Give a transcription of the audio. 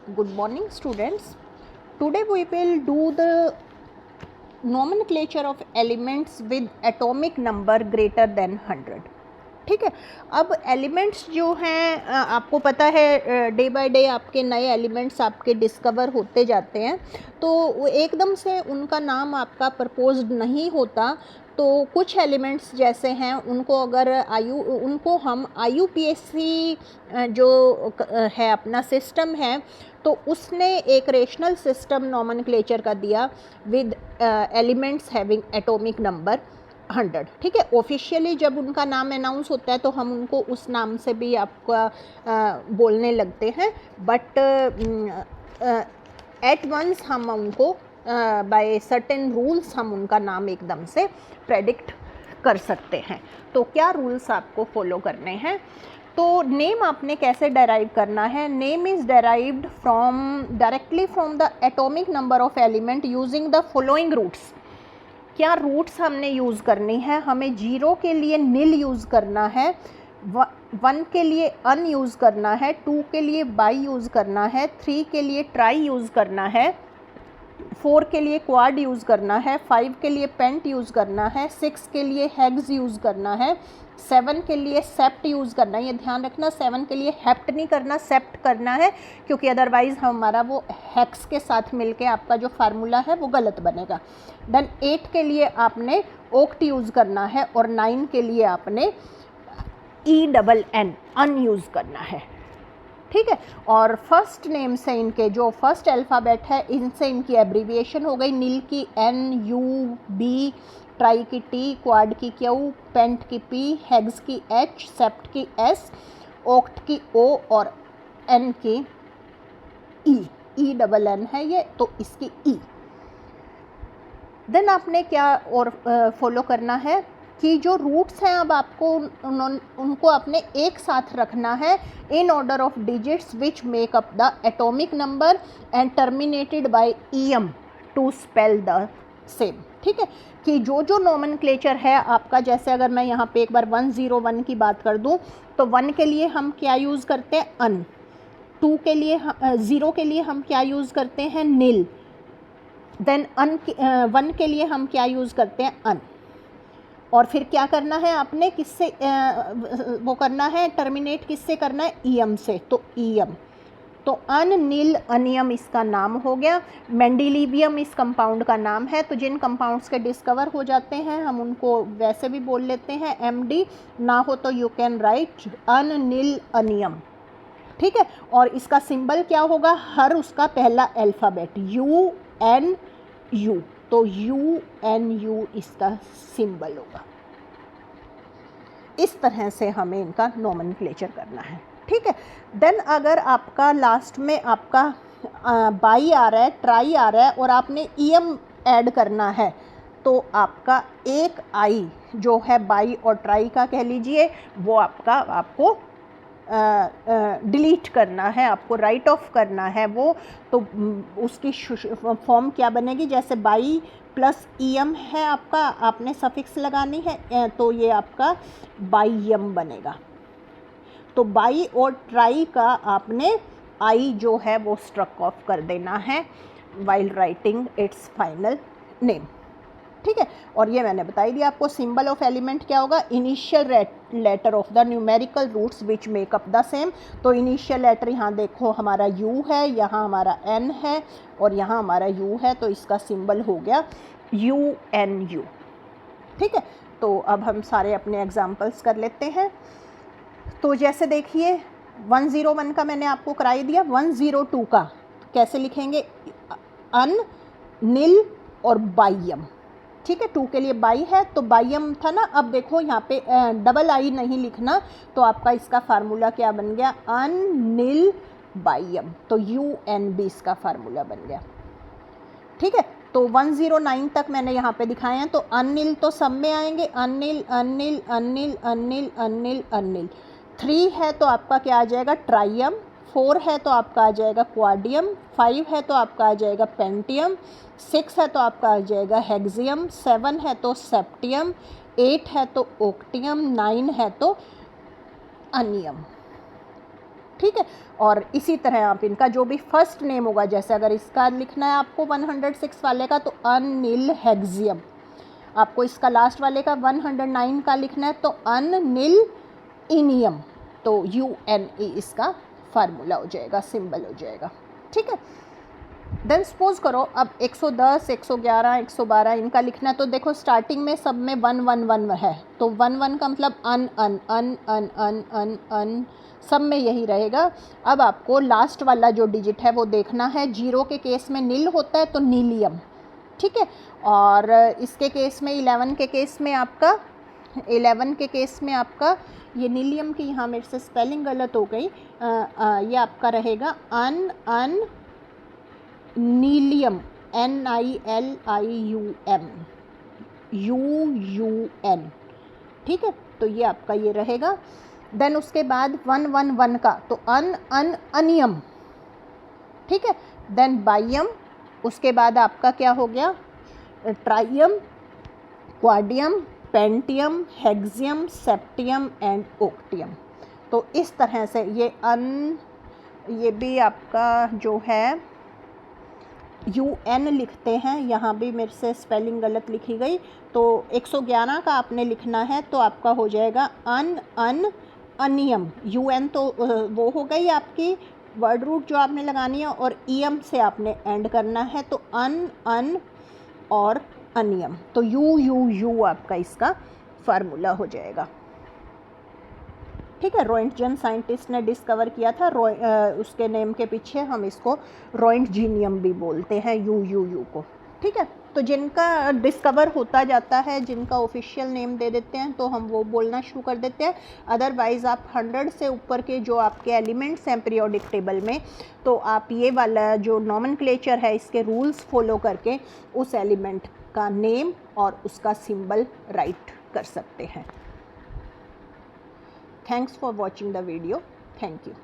Good morning, students. Today we will do the nomenclature of elements with atomic number greater than 100. ठीक है. अब elements जो हैं आपको पता है डे बाय डे आपके नए एलिमेंट्स आपके डिस्कवर होते जाते हैं, तो एकदम से उनका नाम आपका प्रपोज्ड नहीं होता. तो कुछ एलिमेंट्स जैसे हैं उनको अगर उनको हम IUPAC जो है अपना सिस्टम है, तो उसने एक रेशनल सिस्टम नॉमेनक्लेचर का दिया with elements having atomic number 100. ठीक है. ऑफिशियली जब उनका नाम अनाउंस होता है तो हम उनको उस नाम से भी आपका बोलने लगते हैं, बट एट वंस हम उनको बाय सर्टेन रूल्स हम उनका नाम एकदम से प्रेडिक्ट कर सकते हैं. तो क्या रूल्स आपको फॉलो करने हैं? तो नेम आपने कैसे डेराइव करना है? Name is derived directly from the atomic number of element using the following roots. क्या रूट्स हमने यूज़ करनी है? हमें 0 के लिए नील यूज़ करना है, 1 के लिए अन यूज़ करना है, 2 के लिए बाई यूज़ करना है, 3 के लिए ट्राई यूज़ करना है, 4 के लिए क्वाड यूज़ करना है, 5 के लिए पेंट यूज़ करना है, 6 के लिए हेक्स यूज़ करना है, 7 के लिए सेप्ट यूज़ करना है. ये ध्यान रखना, 7 के लिए हेप्ट नहीं करना, सेप्ट करना है, क्योंकि अदरवाइज़ हमारा वो हेक्स के साथ मिलके आपका जो फार्मूला है वो गलत बनेगा. देन 8 के लिए आपने ओक्ट यूज़ करना है और 9 के लिए आपने ENN अन यूज़ करना है. ठीक है. और फर्स्ट नेम से इनके जो फर्स्ट अल्फ़ाबेट है इनसे इनकी एब्रीविएशन हो गई. नील की NUB, ट्राई की T, क्वाड की Q, पेंट की P, हेग्स की H, सेप्ट की S, ओक्ट की O और N की ENN है ये, तो इसकी E. देन आपने क्या और फॉलो करना है कि जो रूट्स हैं अब आपको उनको आपने एक साथ रखना है in order of digits which make up the atomic number and terminated by EM to spell the same. ठीक है. कि जो जो नॉमेनक्लेचर है आपका, जैसे अगर मैं यहाँ पे एक बार 101 की बात कर दूँ, तो 1 के लिए हम क्या यूज़ करते हैं? अन. 2 के लिए 0 के लिए हम क्या यूज़ करते हैं? नील. देन 1 के लिए हम क्या यूज़ करते हैं? अन. और फिर क्या करना है आपने, किससे वो करना है, टर्मिनेट किससे करना है? EM से. तो EM. तो अन, नील, अनियम इसका नाम हो गया. मेंडेलिवियम इस कंपाउंड का नाम है. तो जिन कंपाउंड्स के डिस्कवर हो जाते हैं हम उनको वैसे भी बोल लेते हैं MD. ना हो तो यू कैन राइट अन, नील, अनियम. ठीक है. और इसका सिंबल क्या होगा? हर उसका पहला अल्फ़ाबेट UNU. तो UNU इसका सिंबल होगा. इस तरह से हमें इनका नॉमेनक्लेचर करना है. ठीक है. देन अगर आपका लास्ट में आपका बाई आ रहा है, ट्राई आ रहा है और आपने EM ऐड करना है, तो आपका एक I जो है बाई और ट्राई का कह लीजिए, वो आपको डिलीट करना है, आपको राइट ऑफ करना है वो. तो उसकी फॉर्म क्या बनेगी? जैसे बाई प्लस EM है आपका, आपने सफिक्स लगानी है, तो ये आपका बाईएम बनेगा. तो बाई और ट्राई का आपने I जो है वो स्ट्रक ऑफ कर देना है while writing it's final name. ठीक है. और ये मैंने बताई दिया आपको. सिंबल ऑफ एलिमेंट क्या होगा? Initial letter of the numerical roots which make up the same. तो इनिशियल लेटर यहाँ देखो हमारा U है, यहाँ हमारा N है और यहाँ हमारा U है, तो इसका सिंबल हो गया UNU. ठीक है. तो अब हम सारे अपने एग्जाम्पल्स कर लेते हैं. तो जैसे देखिए 101 का मैंने आपको कराई दिया. 102 का कैसे लिखेंगे? अन, नील और बाईएम. ठीक है. 2 के लिए बाई है तो बाईएम था ना. अब देखो यहाँ पे डबल I नहीं लिखना, तो आपका इसका फार्मूला क्या बन गया? अन, नील, बाईएम. तो UNB इसका फार्मूला बन गया. ठीक है. तो 109 तक मैंने यहाँ पे दिखाए हैं. तो अनिल तो सब में आएंगे, अनिल, अनिल, अनिल, अनिल, अनिल, अनिल. 3 है तो आपका क्या आ जाएगा? ट्राइयम. 4 है तो आपका आ जाएगा क्वाडियम. 5 है तो आपका आ जाएगा पेंटियम. 6 है तो आपका आ जाएगा हेक्सियम. 7 है तो सेप्टियम. 8 है तो ओक्टियम. 9 है तो अनियम. ठीक है। और इसी तरह आप इनका जो भी फर्स्ट नेम होगा, जैसे अगर इसका लिखना है आपको 106 वाले का तो अनिल हेक्सियम, आपको इसका लास्ट वाले का 109 का लिखना है तो अनिल इनियम, तो UNE इसका फार्मूला हो जाएगा, सिंबल हो जाएगा, ठीक है। देन सपोज करो अब 110, 111, 112 इनका लिखना है, तो देखो स्टार्टिंग में सब में 111 है, तो 11 का मतलब अन अन अन अन अन अन अन, सब में यही रहेगा। अब आपको लास्ट वाला जो डिजिट है वो देखना है, 0 के केस में नील होता है तो नीलियम, ठीक है। और इसके केस में 11 के केस में आपका, 11 के केस में आपका ये नीलियम की यहाँ मेरे से स्पेलिंग गलत हो गई, ये आपका रहेगा अन नीलियम, NILIUM UUN, ठीक है। तो ये आपका ये रहेगा। देन उसके बाद 111 का तो अनियम, ठीक है। देन बाइयम, उसके बाद आपका क्या हो गया, ट्राइयम, क्वाडियम, पेंटियम, हेक्सियम, सेप्टियम एंड ओक्टियम। तो इस तरह से ये भी आपका जो है UN लिखते हैं, यहाँ भी मेरे से स्पेलिंग गलत लिखी गई, तो 111 का आपने लिखना है तो आपका हो जाएगा अनियम, UN तो वो हो गई आपकी वर्ड रूट जो आपने लगानी है, और EM से आपने एंड करना है, तो अन और अनियम, तो U आपका इसका फार्मूला हो जाएगा, ठीक है। रोएंटजन साइंटिस्ट ने डिस्कवर किया था, उसके नेम के पीछे हम इसको रोएंटजीनियम भी बोलते हैं, यू को, ठीक है। तो जिनका डिस्कवर होता जाता है, जिनका ऑफिशियल नेम दे देते हैं तो हम वो बोलना शुरू कर देते हैं। अदरवाइज़ आप 100 से ऊपर के जो आपके एलिमेंट्स हैं पीरियोडिक टेबल में, तो आप ये वाला जो नॉमेनक्लेचर है इसके रूल्स फॉलो करके उस एलिमेंट का नेम और उसका सिंबल राइट कर सकते हैं। Thanks for watching the video. Thank you.